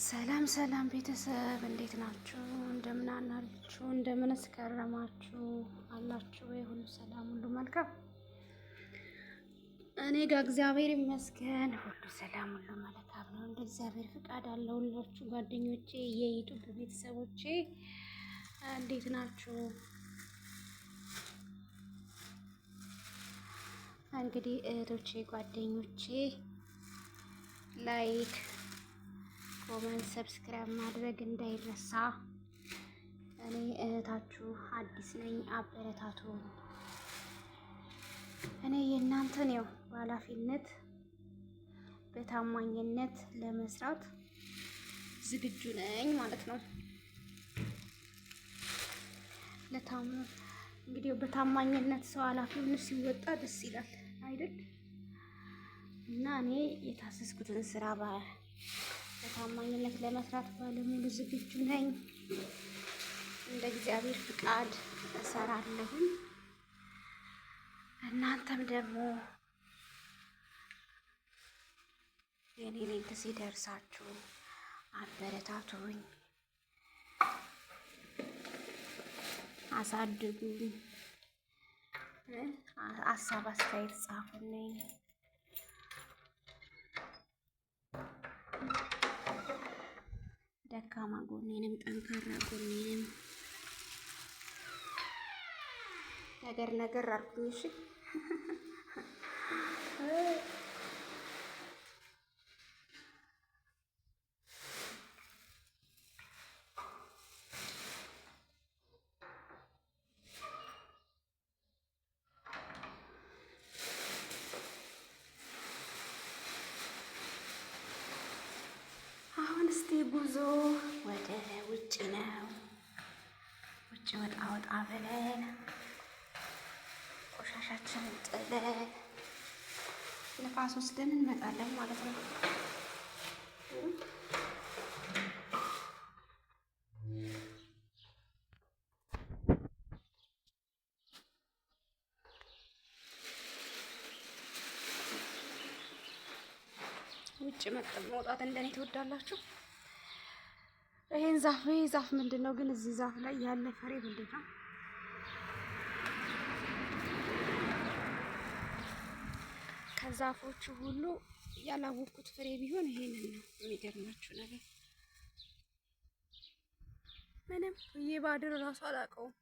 ሰላም ሰላም ቤተሰብ እንዴት ናችሁ? እንደምን አላችሁ? እንደምንስ ከረማችሁ? አላችሁ ወይ? ሁሉ ሰላም፣ ሁሉ መልካም። እኔ ጋር እግዚአብሔር ይመስገን ሁሉ ሰላም፣ ሁሉ መልካም ነው። እንደ እግዚአብሔር ፍቃድ አለሁላችሁ። ጓደኞቼ፣ የዩቲዩብ ቤተሰቦቼ እንዴት ናችሁ? እንግዲህ እህቶቼ፣ ጓደኞቼ ላይክ ኮመንት ሰብስክራይብ ማድረግ እንዳይረሳ። እኔ እህታችሁ አዲስ ነኝ፣ አበረታቱ። እኔ የእናንተን ያው በኃላፊነት በታማኝነት ለመስራት ዝግጁ ነኝ ማለት ነው። እንግዲህ በታማኝነት ሰው ኃላፊነት ሲወጣ ደስ ይላል አይደል? እና እኔ የታሰስኩትን ስራ በታማኝነት ለመስራት ባለሙሉ ዝግጁ ነኝ። እንደ እግዚአብሔር ፍቃድ እሰራለሁ። እናንተም ደግሞ የኔ ሊንክ ሲደርሳችሁ አበረታቱኝ፣ አሳድጉኝ፣ ሀሳብ አስተያየት ጻፉልኝ። ደካማ ጎኔንም ጠንካራ ጎኔንም ነገር አድርጉኝ። እሺ እስቲ ጉዞ ወደ ውጭ ነው። ውጭ ወጣ ብለን ቆሻሻችንን ጥለን ንፋስ ወስደን እንመጣለን ማለት ነው። ውጭ መውጣት እንደኔ ትወዳላችሁ? ይሄን ዛፍ ምንድን ነው ግን? እዚህ ዛፍ ላይ ያለ ፍሬ ምንድን ነው? ከዛፎቹ ሁሉ ያላወቅኩት ፍሬ ቢሆን ይሄንን ነው። የሚገርማችሁ ነገር ምንም ብዬ ባድር እራሱ አላውቀውም።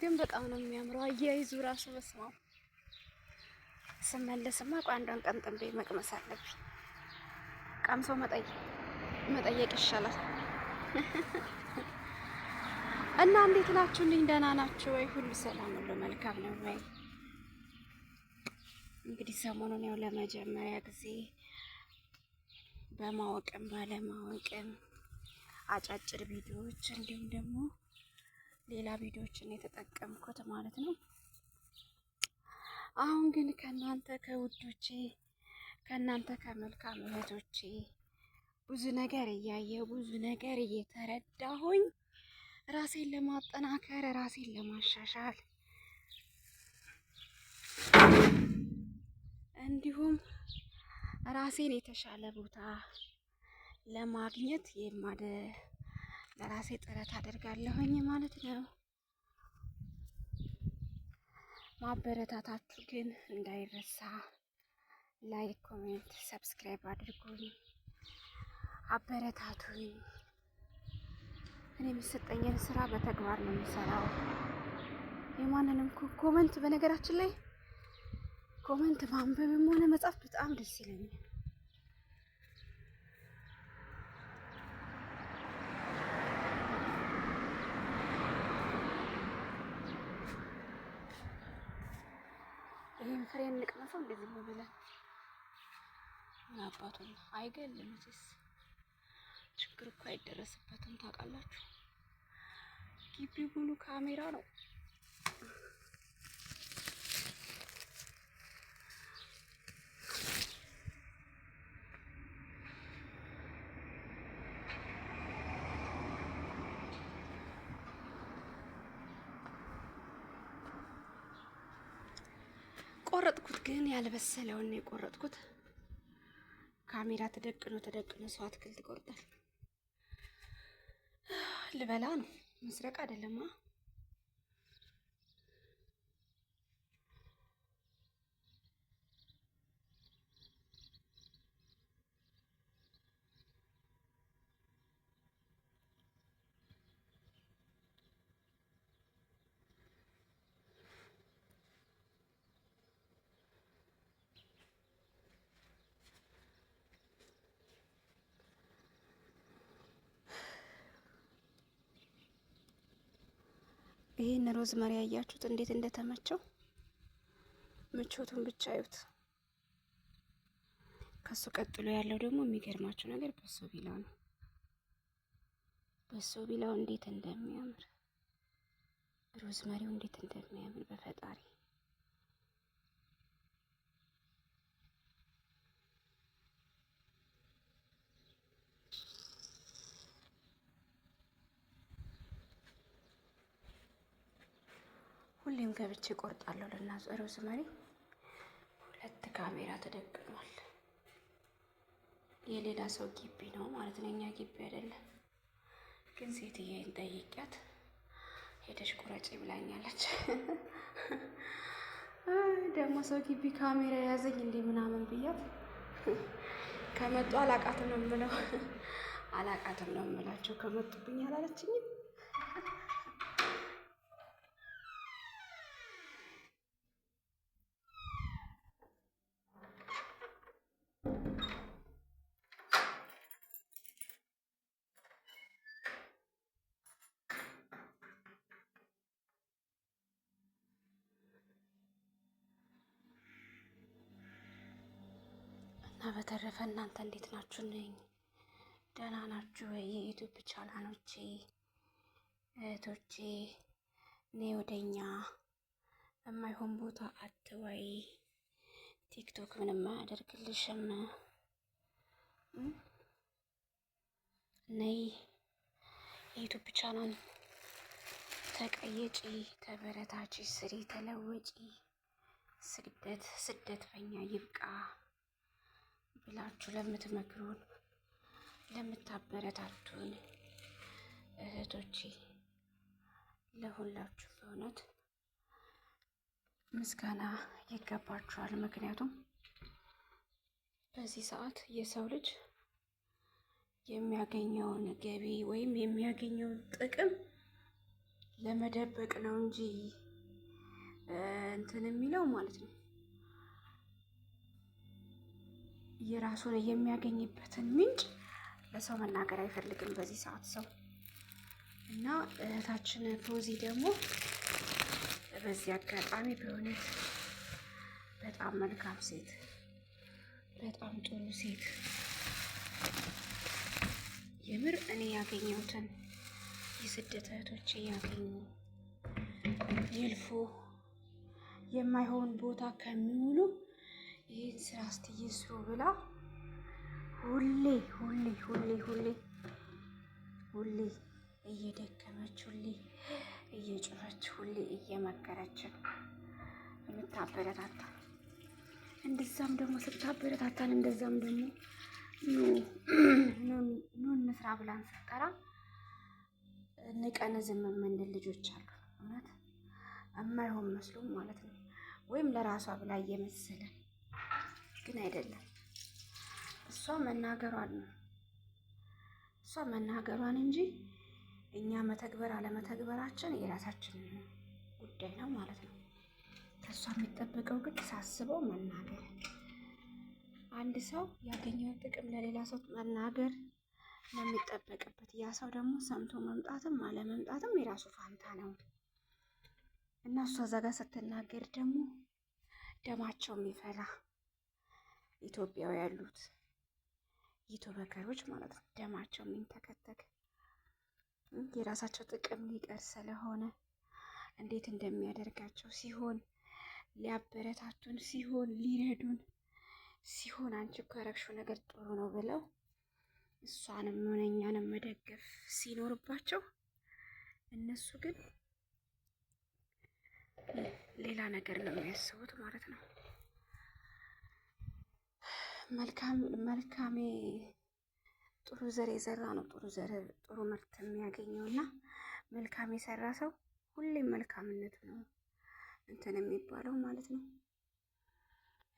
ግን በጣም ነው የሚያምረው። አያይዙ ራሱ በስማው ስመለስማ አንዷን ቀን ጥንቤ መቅመስ አለብኝ። ቀምሶ መጠየቅ ይሻላል። እና እንዴት ናችሁልኝ? ደህና ናችሁ ወይ? ሁሉ ሰላም፣ ሁሉ መልካም ነው ወይ? እንግዲህ ሰሞኑን ያው ለመጀመሪያ ጊዜ በማወቅም ባለማወቅም አጫጭር ቪዲዮዎች እንዲሁም ደግሞ ሌላ ቪዲዮዎችን የተጠቀምኩት ማለት ነው። አሁን ግን ከናንተ ከውዶቼ ከናንተ ከመልካም እህቶቼ ብዙ ነገር እያየሁ ብዙ ነገር እየተረዳሁኝ ራሴን ለማጠናከር ራሴን ለማሻሻል እንዲሁም ራሴን የተሻለ ቦታ ለማግኘት ለራሴ ጥረት አደርጋለሁኝ ማለት ነው። ማበረታታችሁ ግን እንዳይረሳ። ላይክ፣ ኮሜንት፣ ሰብስክራይብ አድርጉኝ፣ አበረታቱኝ። እኔ የሚሰጠኝን ስራ በተግባር ነው የምሰራው። የማንንም ኮሜንት በነገራችን ላይ ኮሜንት ማንበብም ሆነ መጻፍ በጣም ደስ ይለኛል። ይሄን ፍሬ እንቅመሰው እንደዚህ ነው ብለን አባቱን አይገልም። እዚስ ችግር እኮ አይደረስበትም። ታውቃላችሁ፣ ግቢ ሙሉ ካሜራ ነው። ግን ያልበሰለውን የቆረጥኩት። ካሜራ ተደቅኖ ሰው አትክልት ይቆርጣል። ልበላ ነው፣ መስረቅ አይደለማ። ይሄን ሮዝመሪ ያያችሁት እንዴት እንደተመቸው፣ ምቾቱን ብቻ አዩት። ከሱ ቀጥሎ ያለው ደግሞ የሚገርማችሁ ነገር በሶ ቢላው ነው። በሶ ቢላው እንዴት እንደሚያምር፣ ሮዝመሪው እንዴት እንደሚያምር በፈጣሪ። ሁሌም ገብቼ ቆርጣለሁ። ለናዙ ሮዝመሪ 2 ካሜራ ተደቅኗል። የሌላ ሰው ግቢ ነው ማለት ነው፣ እኛ ግቢ አይደለም። ግን ሴትዬን ጠይቂያት ሄደሽ ቁረጪ ብላኛለች። ደግሞ ሰው ግቢ ካሜራ የያዘኝ እንዴ ምናምን ብያት፣ ከመጡ አላቃትም ነው የምለው፣ አላቃትም ነው የምላቸው። ከመጡብኝ አላለችኝም። እና በተረፈ እናንተ እንዴት ናችሁ? ነኝ ደህና ናችሁ ወይ? የዩቲዩብ ቻናሎቼ እህቶቼ፣ እኔ ወደኛ የማይሆን ቦታ አትወይ፣ ቲክቶክ ምንም አያደርግልሽም፣ ነይ የዩቲዩብ ቻናል ተቀየጪ፣ ተበረታች፣ ስሪ፣ ተለወጪ፣ ስደት በኛ ይብቃ ብላችሁ ለምትመክሩን ለምታበረታቱን እህቶቼ ለሁላችሁ በእውነት ምስጋና ይገባችኋል። ምክንያቱም በዚህ ሰዓት የሰው ልጅ የሚያገኘውን ገቢ ወይም የሚያገኘውን ጥቅም ለመደበቅ ነው እንጂ እንትን የሚለው ማለት ነው የራሱን የሚያገኝበትን ምንጭ ለሰው መናገር አይፈልግም በዚህ ሰዓት ሰው። እና እህታችን ፎዚ ደግሞ በዚህ አጋጣሚ በእውነት በጣም መልካም ሴት፣ በጣም ጥሩ ሴት፣ የምር እኔ ያገኘሁትን የስደት እህቶቼ ያገኙ ይልፉ የማይሆን ቦታ ከሚውሉ ይህን ስራ እስቲ ይስሩ ብላ ሁሌ ሁሌ ሁሌ ሁሌ ሁሌ እየደከመች ሁሌ እየጮኸች ሁሌ እየመከረችን የምታበረታታ፣ እንደዛም ደግሞ ስታበረታታን እንደዛም ደግሞ ኑ እንስራ ብላን ስትጠራ ንቀን ዝም የምንል ልጆች አሉ። እውነት የማይሆን መስሎም ማለት ነው። ወይም ለራሷ ብላ እየመሰለን ግን አይደለም። እሷ መናገሯን እንጂ እኛ መተግበር አለመተግበራችን የራሳችን ጉዳይ ነው ማለት ነው። ከእሷ የሚጠበቀው ግን ሳስበው መናገር፣ አንድ ሰው ያገኘውን ጥቅም ለሌላ ሰው መናገር ነው የሚጠበቅበት። ያ ሰው ደግሞ ሰምቶ መምጣትም አለመምጣትም የራሱ ፋንታ ነው እና እሷ እዛ ጋር ስትናገር ደግሞ ደማቸው የሚፈላ ኢትዮጵያዊ ያሉት ዩቱበሮች ማለት ነው። ደማቸው የሚንተከተክ የራሳቸው ጥቅም ሊቀር ስለሆነ እንዴት እንደሚያደርጋቸው ሲሆን ሊያበረታቱን ሲሆን ሊረዱን ሲሆን አንቺ እኮ ያረግሽው ነገር ጥሩ ነው ብለው እሷንም ሆነ እኛንም መደገፍ ሲኖርባቸው እነሱ ግን ሌላ ነገር ነው የሚያስቡት ማለት ነው። መልካሜ ጥሩ ዘር የዘራ ነው ጥሩ ምርት የሚያገኘው እና መልካም የሰራ ሰው ሁሌም መልካምነቱ ነው እንትን የሚባለው ማለት ነው።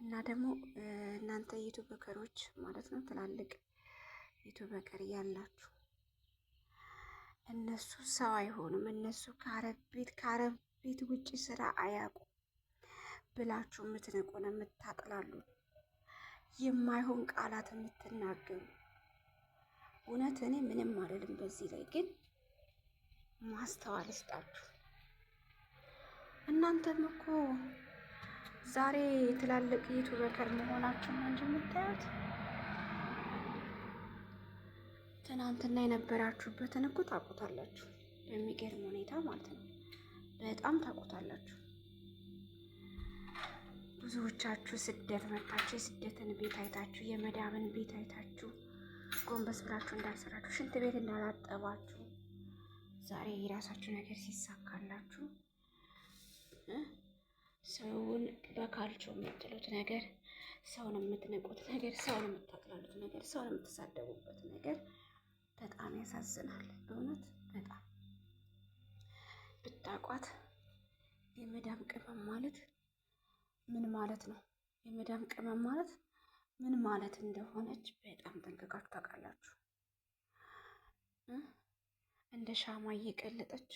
እና ደግሞ እናንተ ዩቲዩበሮች ማለት ነው ትላልቅ ዩቲዩበር ያላችሁ እነሱ ሰው አይሆኑም፣ እነሱ ከአረብ ቤት ውጪ ስራ አያውቁ ብላችሁ የምትንቁን የምታጥላሉ፣ የማይሆን ቃላት የምትናገሩ እውነት እኔ ምንም አይደለም። በዚህ ላይ ግን ማስተዋል ይስጣችሁ። እናንተም እኮ ዛሬ ትላልቅ ዩቲዩበር መሆናችሁን እንጂ የምታዩት ትናንትና የነበራችሁበትን እኮ ታውቁታላችሁ። በሚገርም ሁኔታ ማለት ነው። በጣም ታውቁታላችሁ። ብዙዎቻችሁ ስደት መጣችሁ፣ የስደትን ቤት አይታችሁ፣ የመዳብን ቤት አይታችሁ ጎንበስ ብላችሁ እንዳልሰራችሁ፣ ሽንት ቤት እንዳላጠባችሁ፣ ዛሬ የራሳችሁ ነገር ሲሳካላችሁ ሰውን በካልቾ የምትሉት ነገር፣ ሰውን የምትንቁት ነገር፣ ሰውን የምታጥላሉት ነገር፣ ሰውን የምትሳደቡበት ነገር በጣም ያሳዝናል። በእውነት በጣም ብታቋት የመዳም ቅመም ማለት ምን ማለት ነው? የመዳም ቅመም ማለት ምን ማለት እንደሆነች በጣም ጠንቅቃችሁ ታውቃላችሁ። እንደ ሻማ እየቀለጠች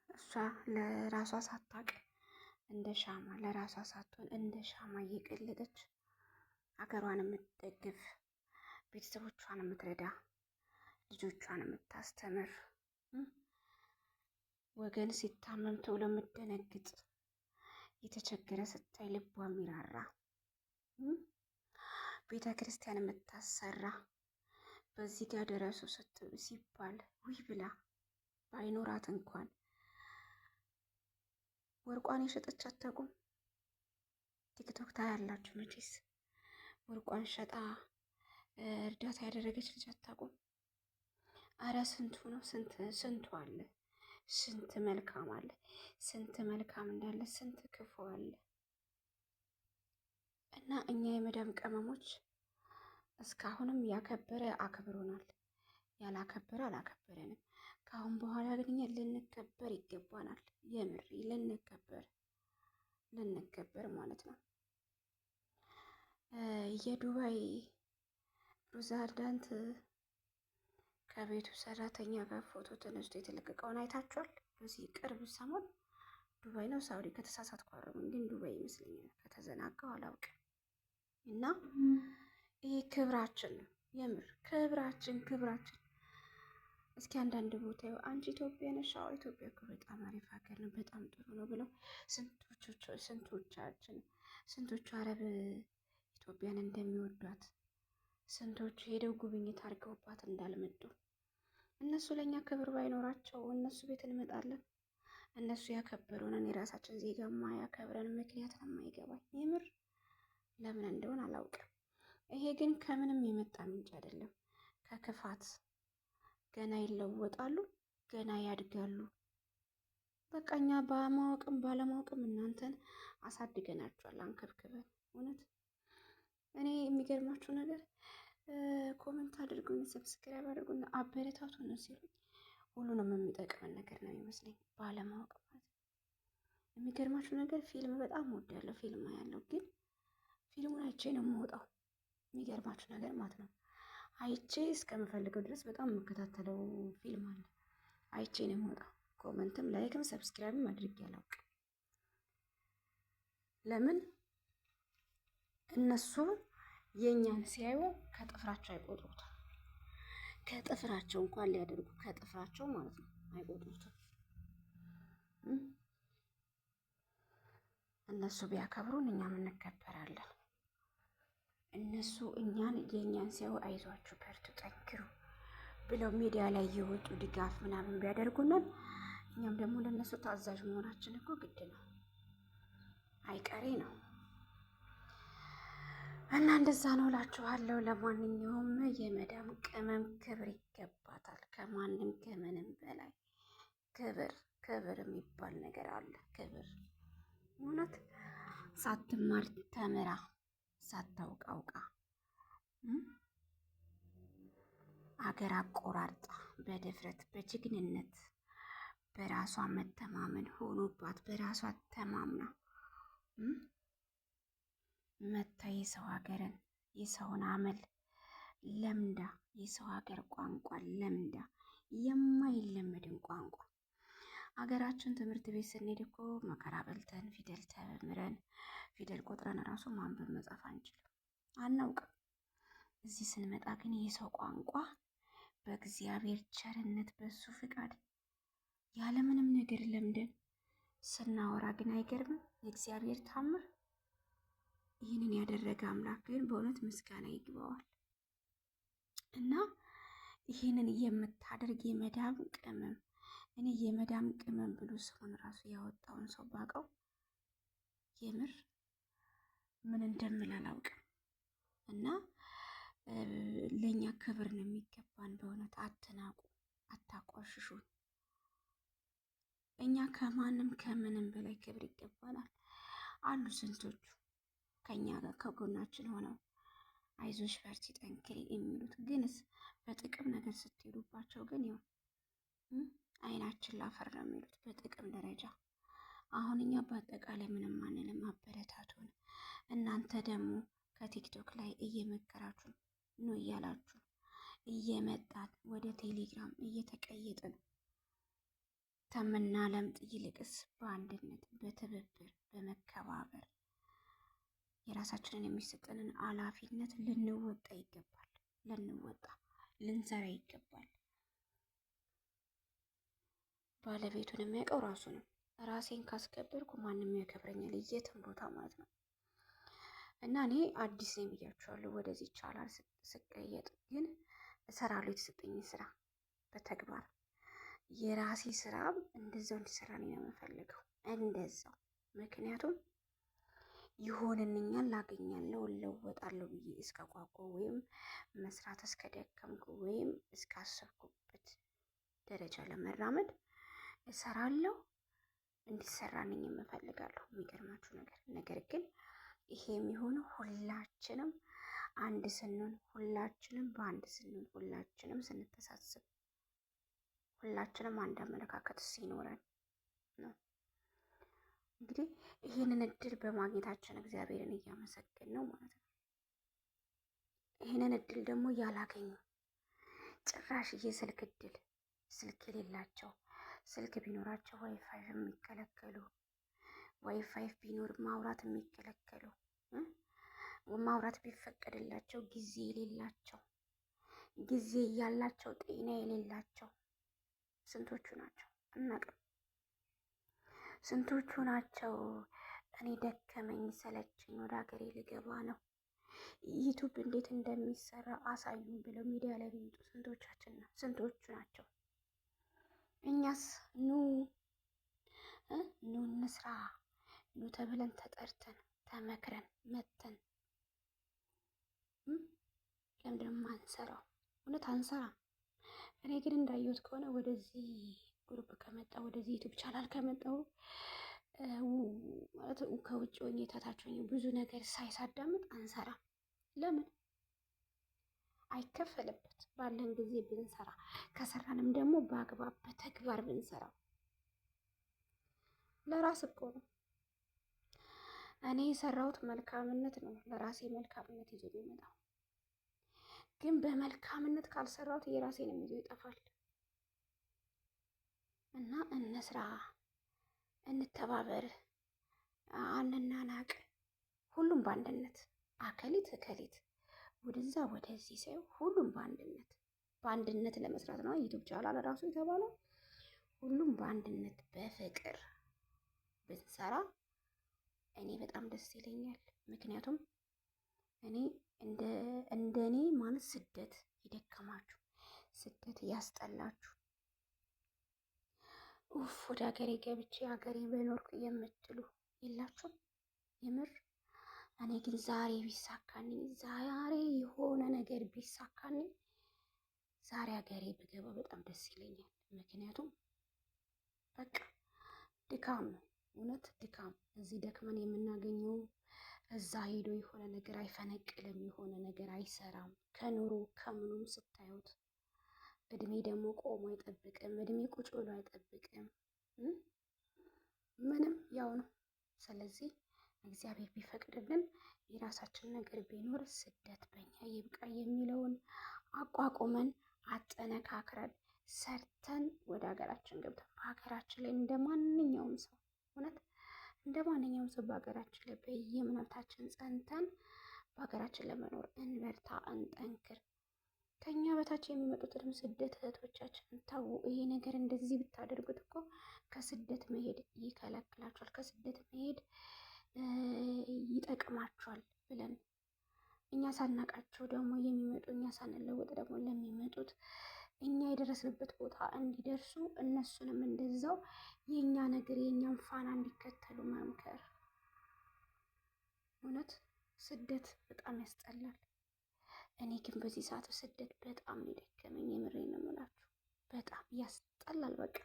እሷ ለራሷ ሳታውቅ እንደ ሻማ ለራሷ ሳትሆን እንደ ሻማ እየቀለጠች ሀገሯን የምትደግፍ ቤተሰቦቿን የምትረዳ ልጆቿን የምታስተምር ወገን ሲታመም ቶሎ የምትደነግጥ የተቸገረ ስታይ ልቧ የሚራራ ቤተ ክርስቲያን የምታሰራ በዚህ ጋር ደረሱ ሲባል ውይ ብላ ባይኖራት እንኳን ወርቋን የሸጠች አታውቁም? ቲክቶክ ታያላችሁ መቼስ። ወርቋን ሸጣ እርዳታ ያደረገች ልጅ አታውቁም? አረ ስንቱ ነው፣ ስንቱ አለ፣ ስንት መልካም አለ፣ ስንት መልካም እንዳለ ስንት ክፉ አለ። እና እኛ የመዳም ቅመሞች እስካሁንም ያከበረ አክብሮናል፣ ያላከበረ አላከበረንም። ከአሁን በኋላ ግን እኛ ልንከበር ይገባናል። የምር ልንከበር ማለት ነው። የዱባይ ፕሬዝዳንት ከቤቱ ሰራተኛ ጋር ፎቶ ተነስቶ የተለቀቀውን አይታችኋል? በዚህ ቅርብ ሰሞን ዱባይ ነው ሳውዲ ከተሳሳትኩ አረሙኝ፣ ግን ዱባይ ይመስለኛል ከተዘናጋው አላውቅም። እና ይሄ ክብራችን ነው፣ የምር ክብራችን። እስኪ አንዳንድ ቦታ አንቺ ኢትዮጵያ ነሽ? አዎ ኢትዮጵያ እኮ በጣም አሪፍ ሀገር ነው፣ በጣም ጥሩ ነው ብለው ስንቶቹ አረብ ኢትዮጵያን እንደሚወዷት፣ ስንቶቹ ሄደው ጉብኝት አድርገውባት እንዳልመጡ። እነሱ ለእኛ ክብር ባይኖራቸው እነሱ ቤት እንመጣለን። እነሱ ያከበሩንን የራሳችን ዜጋ ማያከብረን ምክንያት ነው የማይገባኝ። የምር ለምን እንደሆነ አላውቅም። ይሄ ግን ከምንም የመጣ ምንጭ አይደለም፣ ከክፋት ገና ይለወጣሉ፣ ገና ያድጋሉ። በቃ እኛ በማወቅም ባለማወቅም እናንተን አሳድገናችኋል አንከብክበን። እውነት እኔ የሚገርማችሁ ነገር ኮመንት አድርጉን፣ ሰብስክራይብ አድርጉን፣ አበረታቱን ሲሉኝ ሁሉንም የሚጠቅመን ነገር ነው የሚመስለኝ ባለማወቅ ማለት። የሚገርማችሁ ነገር ፊልም በጣም እወዳለሁ፣ ፊልም ያለው ግን ፊልሙን አይቼ ነው የምወጣው። የሚገርማችሁ ነገር ማለት ነው አይቼ እስከምፈልገው ድረስ በጣም የምከታተለው ፊልም አለ። አይቼ ነው የምወጣው። ኮመንትም ላይክም ሰብስክራይብም አድርጌ አላውቅም። ለምን እነሱ የኛን ሲያዩ ከጥፍራቸው አይቆጥሩትም። ከጥፍራቸው እንኳን ሊያደርጉ ከጥፍራቸው ማለት ነው አይቆጥሩትም። እነሱ ቢያከብሩን እኛም እንከበራለን። እነሱ የእኛን ሲያዩ አይዟችሁ፣ በርቱ፣ ጠንክሩ ብለው ሚዲያ ላይ የወጡ ድጋፍ ምናምን ቢያደርጉናል እኛም ደግሞ ለእነሱ ታዛዥ መሆናችን እኮ ግድ ነው፣ አይቀሬ ነው። እና እንደዛ ነው እላችኋለሁ። ለማንኛውም የመዳም ቅመም ክብር ይገባታል፣ ከማንም ከምንም በላይ ክብር የሚባል ነገር አለ። ክብር እውነት ሳትማር ተምራ ሳታውቅ አውቃ አገር አቆራርጣ በድፍረት በጀግንነት በራሷ መተማመን ሆኖባት በራሷ ተማምና መታ የሰው ሀገርን የሰውን አመል ለምዳ የሰው ሀገር ቋንቋ ለምዳ የማይለመድን ቋንቋ አገራችን ትምህርት ቤት ስንሄድ እኮ መከራ በልተን ፊደል ተምረን ፊደል ቆጥረን ራሱ ማንበብ መጻፍ አንችልም፣ አናውቅም። እዚህ ስንመጣ ግን የሰው ቋንቋ በእግዚአብሔር ቸርነት በሱ ፍቃድ ያለምንም ነገር ለምደን ስናወራ ግን አይገርምም? የእግዚአብሔር ታምር። ይህንን ያደረገ አምላክ ግን በእውነት ምስጋና ይግባዋል። እና ይህንን የምታደርግ የመዳም ቅመም እኔ የመዳም ቅመም ብሎ ስሙን ራሱ ያወጣውን ሰው ባቀው የምር ምን እንደምል አላውቅም። እና ለእኛ ክብር ነው የሚገባን። በእውነት አትናቁ፣ አታቋሽሹን። እኛ ከማንም ከምንም በላይ ክብር ይገባናል። አሉ ስንቶቹ ከኛ ጋር ከጎናችን ሆነው አይዞሽ በርቺ ጠንክሪ የሚሉት ግንስ በጥቅም ነገር ስትሄዱባቸው ግን ያው አይናችን ላፈር ነው የሚሉት በጥቅም ደረጃ። አሁን እኛ በአጠቃላይ ምንም አንልም፣ አበረታቱን። እናንተ ደግሞ ከቲክቶክ ላይ እየመከራችሁ ነው እያላችሁ እየመጣን ወደ ቴሌግራም እየተቀየጥን ከምናለምጥ ይልቅስ በአንድነት በትብብር በመከባበር የራሳችንን የሚሰጠንን ኃላፊነት ልንወጣ ይገባል። ልንሰራ ይገባል። ባለቤቱን የሚያውቀው ራሱ ነው። ራሴን ካስከበርኩ ማንም ያከብረኛል፣ የትም ቦታ ማለት ነው። እና እኔ አዲስ ነኝ ብያችኋለሁ። ወደዚህ ይቻላል ስቀየጥ ግን እሰራለሁ የተሰጠኝ ስራ በተግባር የራሴ ስራ እንደዛው እንዲሰራ ነው የምፈልገው፣ እንደዛው። ምክንያቱም ይሆንልኛል፣ ላገኛለሁ፣ እለወጣለሁ ብዬ እስከ ጓጓ ወይም መስራት እስከ ደከምኩ ወይም እስካሰብኩበት ደረጃ ለመራመድ እሰራለሁ፣ እንዲሰራልኝ የምፈልጋለሁ። የሚገርማችሁ ነገር ግን ይሄ የሚሆነው ሁላችንም አንድ ስንሆን፣ ሁላችንም በአንድ ስንሆን፣ ሁላችንም ስንተሳሰብ፣ ሁላችንም አንድ አመለካከት ሲኖረን ነው። እንግዲህ ይህንን እድል በማግኘታችን እግዚአብሔርን እያመሰገን ነው ማለት ነው። ይህንን እድል ደግሞ ያላገኙ ጭራሽ የስልክ እድል ስልክ የሌላቸው ስልክ ቢኖራቸው ዋይፋይ የሚከለከሉ ዋይፋይ ቢኖር ማውራት የሚከለከሉ ማውራት ቢፈቀድላቸው ጊዜ የሌላቸው ጊዜ ያላቸው ጤና የሌላቸው ስንቶቹ ናቸው? አናውቅም። ስንቶቹ ናቸው? እኔ ደከመኝ ሰለቸኝ ወደ ሀገሬ ልገባ ነው ዩቱብ እንዴት እንደሚሰራ አሳዩን ብለው ሚዲያ ላይ ቢመጡ ስንቶቹ ናቸው? እኛስ ኑ እንስራ ኑ ተብለን ተጠርተን ተመክረን መተን ለምንድን ነው አንሰራው? እውነት አንሰራም። እኔ ግን እንዳየሁት ከሆነ ወደዚህ ግሩፕ ከመጣ ወደዚህ ዩቱብ ቻናል ከመጣው ማለት ከውጭ ሆኜ ታታች ሆኜ ብዙ ነገር ሳይሳዳምጥ አንሰራም። ለምን? አይከፈልበት ባለን ጊዜ ብንሰራ፣ ከሰራንም ደግሞ በአግባብ በተግባር ብንሰራ ለራስ እኮ ነው። እኔ የሰራሁት መልካምነት ነው ለራሴ መልካምነት ይዞ የሚመጣው። ግን በመልካምነት ካልሰራሁት የራሴንም ይዞ ይጠፋል። እና እንስራ፣ እንተባበር፣ አንናናቅ። ሁሉም በአንድነት አከሊት እከሊት ወደዛ ወደዚህ ሳይሆን ሁሉም በአንድነት ለመስራት ነው ዩቲዩብ ቻናል ራሱ የተባለው። ሁሉም በአንድነት በፍቅር ብንሰራ እኔ በጣም ደስ ይለኛል። ምክንያቱም እኔ እንደኔ ማለት ስደት የደከማችሁ ስደት ያስጠላችሁ ወደ ሀገሬ ገብቼ ሀገሬ በኖርኩ የምትሉ የላችሁም? የምር እኔ ግን ዛሬ ቢሳካልኝ፣ ዛሬ የሆነ ነገር ቢሳካልኝ፣ ዛሬ ሀገሬ ብገባ በጣም ደስ ይለኛል። ምክንያቱም በቃ ድካም ነው፣ እውነት ድካም። እዚህ ደክመን የምናገኘው እዛ ሄዶ የሆነ ነገር አይፈነቅልም፣ የሆነ ነገር አይሰራም። ከኑሮ ከምኑም ስታዩት እድሜ ደግሞ ቆሞ አይጠብቅም፣ እድሜ ቁጭ ብሎ አይጠብቅም። ምንም ያው ነው። ስለዚህ እግዚአብሔር ቢፈቅድልን የራሳችን ነገር ቢኖር ስደት በኛ ይብቃ የሚለውን አቋቁመን አጠነካክረን ሰርተን ወደ ሀገራችን ገብተን በሀገራችን ላይ እንደ ማንኛውም ሰው እውነት እንደ ማንኛውም ሰው በሀገራችን ላይ በየእምነታችን ጸንተን በሀገራችን ለመኖር እንበርታ፣ እንጠንክር። ከኛ በታች የሚመጡትንም ስደት እህቶቻችን ተው። ይሄ ነገር እንደዚህ ብታደርጉት እኮ ከስደት መሄድ ይከለክላቸዋል፣ ከስደት መሄድ ይጠቅማቸዋል ብለን እኛ ሳናቃቸው ደግሞ የሚመጡ እኛ ሳንለወጥ ደግሞ ለሚመጡት እኛ የደረስንበት ቦታ እንዲደርሱ እነሱንም እንደዛው የእኛ ነገር የእኛን ፋና እንዲከተሉ መምከር። እውነት ስደት በጣም ያስጠላል። እኔ ግን በዚህ ሰዓት ስደት በጣም ነው የደከመኝ። የምሬን ነው የምላችሁ፣ በጣም ያስጠላል። በቃ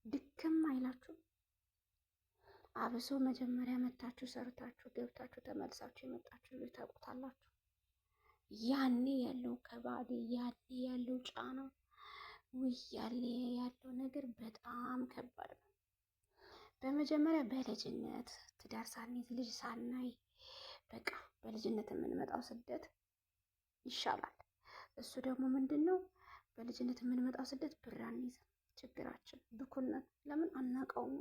ድክም አይላችሁ? አብሶ መጀመሪያ መታችሁ ሰርታችሁ ገብታችሁ ተመልሳችሁ የመጣችሁ ልጅ ታውቁታላችሁ። ያኔ ያለው ከባዴ፣ ያኔ ያለው ጫና፣ ውይ ያኔ ያለው ነገር በጣም ከባድ ነው። በመጀመሪያ በልጅነት ትዳር ሳንይዝ ልጅ ሳናይ በቃ በልጅነት የምንመጣው ስደት ይሻላል። እሱ ደግሞ ምንድን ነው? በልጅነት የምንመጣው ስደት ብር አንይዝም። ችግራችን ብኩነት ለምን አናውቀውም።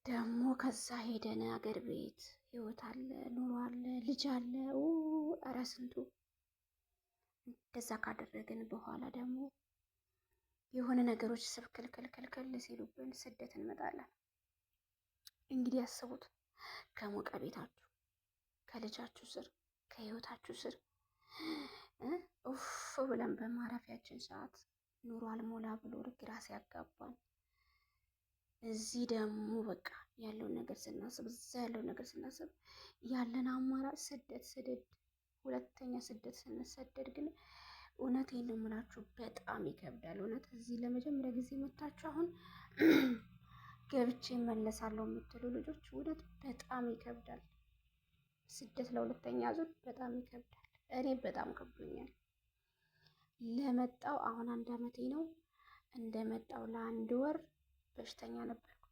ደግሞ ከዛ ሄደን አገር ቤት ህይወት አለ፣ ኑሮ አለ፣ ልጅ አለ። ኧረ ስንቱ። እንደዛ ካደረግን በኋላ ደግሞ የሆነ ነገሮች ስብክልክልክልክል ሲሉብን ስደት እንመጣለን። እንግዲህ ያስቡት፣ ከሞቀ ቤታችሁ ከልጃችሁ ስር ከህይወታችሁ ስር ኡፍ ብለን በማረፊያችን ሰዓት ኑሮ አልሞላ ብሎ ግራ ሲያጋባን፣ እዚህ ደግሞ በቃ ያለውን ነገር ስናስብ፣ እዛ ያለውን ነገር ስናስብ ያለን አማራጭ ስደት ስደድ። ሁለተኛ ስደት ስንሰደድ ግን እውነቴን ነው የምላችሁ በጣም ይከብዳል። እውነት እዚህ ለመጀመሪያ ጊዜ መታችሁ አሁን ገብቼ እመለሳለሁ የምትሉ ልጆች እውነት በጣም ይከብዳል። ስደት ለሁለተኛ ዙር በጣም ይከብዳል። እኔ በጣም ከብዶኛል። ለመጣው አሁን 1 ዓመቴ ነው። እንደመጣው ለ1 ወር በሽተኛ ነበርኩ።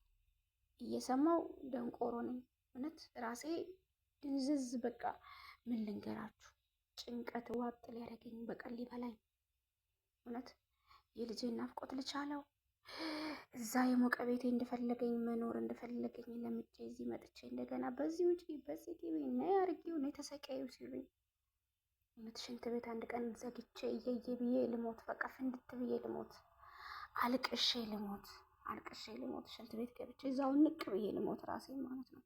እየሰማው ደንቆሮ ነኝ። እውነት ራሴ ድንዝዝ በቃ ምን ልንገራችሁ፣ ጭንቀት ዋጥ ሊያደርገኝ በቃ ሊበላኝ። እውነት የልጄን ናፍቆት ልቻለው። እዛ የሞቀ ቤቴ እንደፈለገኝ መኖር እንደፈለገኝ ለምጄ እዚህ መጥቼ እንደገና በዚህ ውጪ በዚህ ግቢ ነይ አርጊው ነይ ተሰቃዩ ሲሉኝ እውነት ሽንት ቤት 1 ቀን ዘግቼ እየየ ብዬ ልሞት፣ በቃ ፍንድት ብዬ ልሞት፣ አልቅሼ ልሞት፣ አልቅሼ ልሞት። ሽንት ቤት ገብቼ እዛው ንቅ ብዬ ልሞት ራሴ ማለት ነው።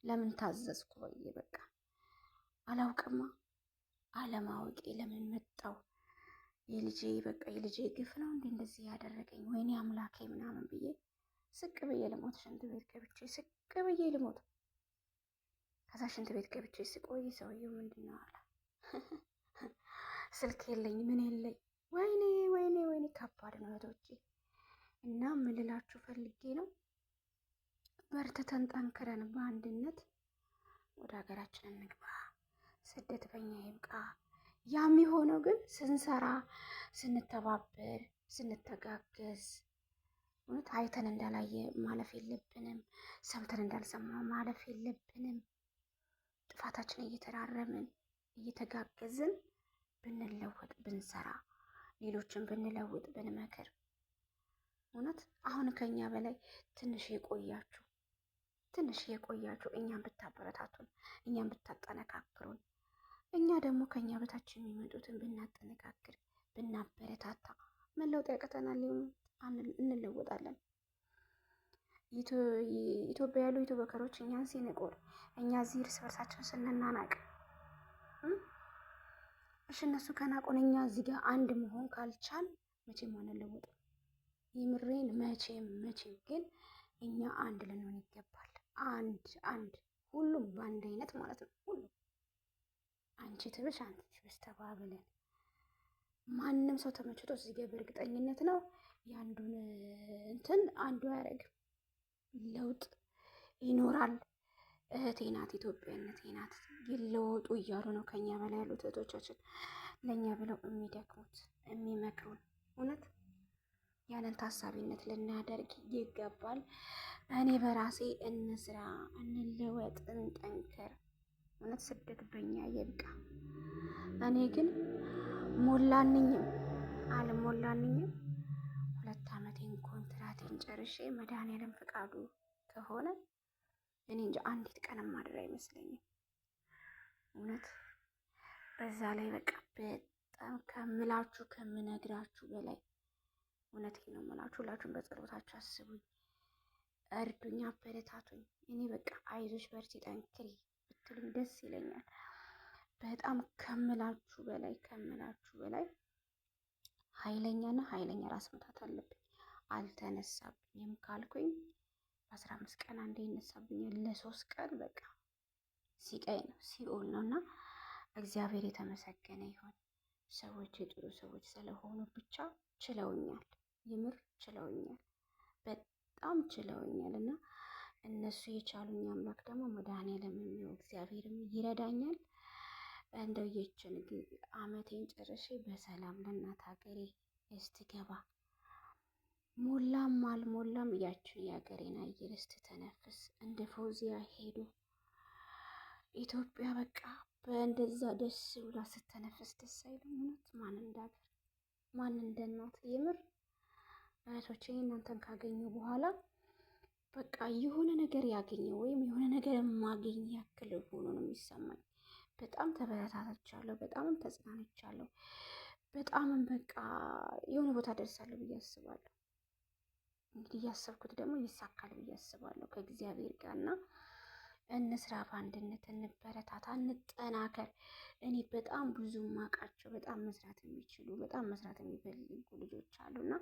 ለምን ታዘዝኩ ብዬ በቃ አላውቅማ። አለማወቄ ለምን መጣው? የልጄ በቃ የልጄ ግፍ ነው እንዴ እንደዚህ ያደረገኝ? ወይኔ አምላኬ ምናምን ብዬ ስቅ ብዬ ልሞት። ሽንት ቤት ገብቼ ስቅ ብዬ ልሞት። ከዛ ሽንት ቤት ገብቼ ስቆይ ሰውየው ምንድን ነው አለ። ስልክ የለኝ ምን የለኝ። ወይኔ ወይኔ ወይኔ ከባድ ነው እህቶቼ። እና ምልላችሁ ፈልጌ ነው በርትተን ጠንክረን በአንድነት ወደ ሀገራችን እንግባ። ስደት በኛ ይብቃ። ያ የሚሆነው ግን ስንሰራ፣ ስንተባበር፣ ስንተጋገዝ። እውነት አይተን እንዳላየ ማለፍ የለብንም። ሰምተን እንዳልሰማ ማለፍ የለብንም። ጥፋታችን እየተራረምን እየተጋገዝን ብንለወጥ ብንሰራ፣ ሌሎችን ብንለውጥ ብንመክር። እውነት አሁን ከኛ በላይ ትንሽ የቆያችሁ እኛን ብታበረታቱን፣ እኛን ብታጠነካክሩን፣ እኛ ደግሞ ከኛ በታች የሚመጡትን ብናጠነካክር ብናበረታታ መለወጥ ያቀተናል፣ እንለወጣለን። ኢትዮጵያ ያሉ ዩቱበሮች እኛን ሲንቁር፣ እኛ እዚህ እርስ በርሳችን ስንናናቅ፣ እሺ እነሱ ከናቁን እኛ እዚህ ጋር አንድ መሆን ካልቻል መቼም አንለወጥም። የምሬን መቼም ግን እኛ አንድ ልንሆን ይገባል። አንድ ሁሉም በአንድ አይነት ማለት ነው። ሁሉም አንቺ ትብሽ አንቺ ትብሽ ተባብለን ማንም ሰው ተመችቶ እዚህ ጋር በእርግጠኝነት ነው የአንዱን እንትን አንዱ አያደርግም። ለውጥ ይኖራል። እህቴ ናት፣ ኢትዮጵያዊነቴ ናት። ይለወጡ እያሉ ነው ከኛ በላይ ያሉት እህቶቻችን ለእኛ ብለው የሚደክሙት የሚመክሩን። እውነት ያንን ታሳቢነት ልናደርግ ይገባል። እኔ በራሴ እንስራ፣ እንለወጥ፣ እንጠንከር። እውነት ስደት በኛ ይብቃ። እኔ ግን ሞላንኝም አልሞላንኝም 2 ዓመቴን ኮንትራቴን ጨርሼ መድኃኒዓለም ፍቃዱ ከሆነ እኔ እንጂ አንዲት ቀንም ማድር አይመስለኝም። እውነት በዛ ላይ በቃ በጣም ከምላችሁ ከምነግራችሁ በላይ እውነቴን ነው የምላችሁ። ሁላችሁም በጸሎታችሁ አስቡኝ፣ እርዱኝ፣ አበረታቱኝ። እኔ በቃ አይዞሽ በርቺ ጠንክሪ ብትሉኝ ደስ ይለኛል። በጣም ከምላችሁ በላይ ኃይለኛና ኃይለኛ ራስ ምታት አለብኝ። አልተነሳብኝም ካልኩኝ በ15 ቀን አንዴ ይነሳብኛል። ለ3 ቀን በቃ ሲቃይ ነው ሲኦል ነው። እና እግዚአብሔር የተመሰገነ ይሁን። ሰዎች የጥሩ ሰዎች ስለሆኑ ብቻ ችለውኛል፣ የምር ችለውኛል፣ በጣም ችለውኛል። እና እነሱ የቻሉኝ አምላክ ደግሞ መድኃኒዓለም የሚሆን እግዚአብሔርም ይረዳኛል። እንደው የችን ዓመቴን ጨርሼ በሰላም ለእናት ሀገሬ እስትገባ ሞላም አልሞላም ያችን የሀገሬን አየር እስትተነፍስ እንደ ፎዚያ ሄዱ ኢትዮጵያ በቃ በእንደዛ ደስ ብላ ስተነፍስ ደስ አይልም? እውነት ማን እንዳገር ማን እንደናት የምር እህቶቼ እናንተን ካገኘ በኋላ በቃ የሆነ ነገር ያገኘው ወይም የሆነ ነገር የማገኝ ያክል ሆኖ ነው የሚሰማኝ። በጣም ተበረታታቻለሁ፣ በጣምም ተጽናንቻለሁ፣ በጣምም በቃ የሆነ ቦታ ደርሳለሁ ብዬ አስባለሁ። እንግዲህ እያሰብኩት ደግሞ ይሳካል ብዬ አስባለሁ ከእግዚአብሔር ጋር። እና እንስራ፣ በአንድነት እንበረታታ፣ እንጠናከር። እኔ በጣም ብዙ ማቃቸው በጣም መስራት የሚችሉ በጣም መስራት የሚፈልጉ ልጆች አሉና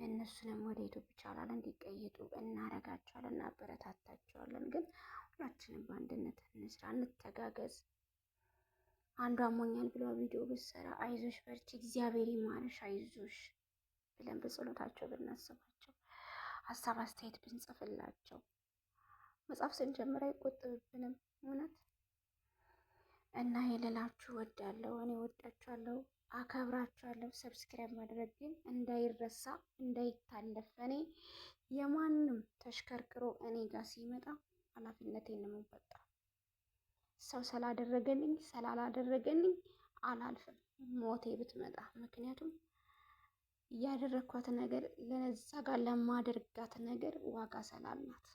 እነሱንም ወደ ዩቱብ ቻናል እንዲቀየጡ እናረጋቸዋለን፣ እናበረታታቸዋለን። ግን ሁላችንም በአንድነት እንስራ፣ እንተጋገዝ። አንዷ አሞኛል ብሎ ቪዲዮ ብትሰራ አይዞሽ በርቺ እግዚአብሔር ይማርሽ አይዞሽ ብለን በጸሎታቸው ብናስባቸው፣ ሀሳብ አስተያየት ብንጽፍላቸው፣ መጽሐፍ ስንጀምር አይቆጥብብንም እውነት። እና የሌላችሁ ወዳለሁ፣ እኔ ወዳችኋለሁ፣ አከብራችኋለሁ። ሰብስክራይብ ማድረግ ግን እንዳይረሳ እንዳይታለፍ። እኔ የማንም ተሽከርክሮ እኔ ጋር ሲመጣ ኃላፊነቴን ነው የምወጣው። ሰው ስላደረገልኝ ስላላደረገልኝ አላልፍም ሞቴ ብትመጣ። ምክንያቱም ያደረኳት ነገር ለዛ ጋር ለማደርጋት ነገር ዋጋ ስላላት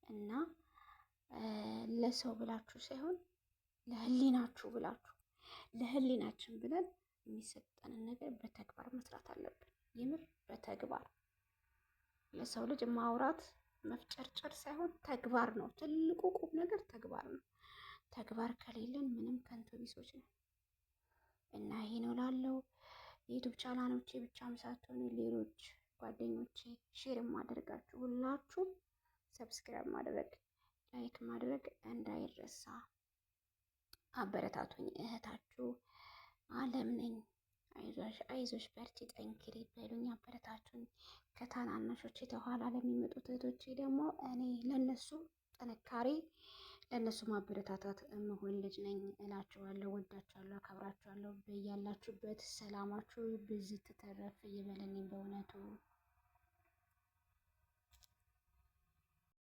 እና ለሰው ብላችሁ ሳይሆን ለህሊናችሁ ብላችሁ ለህሊናችን ብለን የሚሰጠንን ነገር በተግባር መስራት አለብን። የምር በተግባር ለሰው ልጅ ማውራት መፍጨርጨር ሳይሆን ተግባር ነው። ትልቁ ቁም ነገር ተግባር ነው። ተግባር ከሌለን ምንም ከንቱ ቢሶች ነው። እና ይሄ ነው ላለው የዩቱብ ቻናሎቼ ብቻም ሳትሆኑ ሌሎች ጓደኞቼ ሼር ማድረጋችሁ ሁላችሁም ሰብስክራይብ ማድረግ ላይክ ማድረግ እንዳይረሳ። አበረታቱኝ። እህታችሁ አለም ነኝ። አይዞሽ በርቺ ጠንክሪ በሉኝ፣ አበረታቱኝ። ከታናናሾቼ ተኋላ ለሚመጡት እህቶቼ ደግሞ እኔ ለነሱ ጥንካሬ ለእነሱ ማበረታታት መሆን ልጅ ነኝ እላችኋለሁ። ወዳችኋለሁ፣ አከብራችኋለሁ። በያላችሁበት ሰላማችሁ ብዝት ተረፍ ይበለልኝ በእውነቱ።